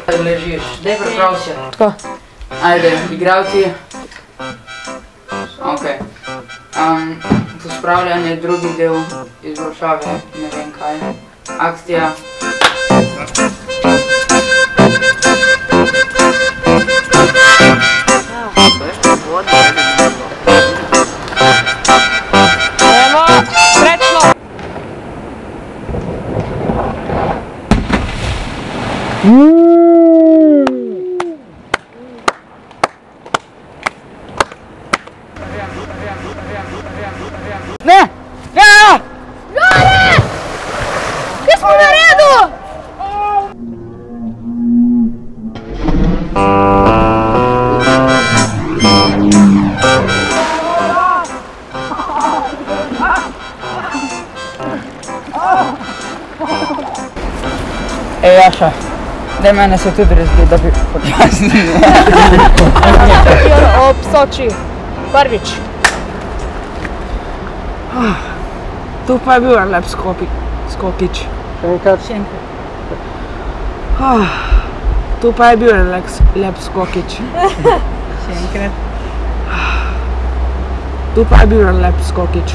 Ležiš, daj priprav se. Tako. Ajde, igravci. Ok. Pospravljanje, drugi del izboljšave, ne vem kaj. Akcija. Evo, srečno! Ne! Ja! Jure! Kje smo na redu? Ej, Jaša, daj mene se tudi razbi, da bi počasnil. Ob Soči. Prvič. Tu pa je bil en lep skokič. Še enkrat. Tu pa je bil en lep skokič. Še enkrat. Tu pa je bil en lep skokič.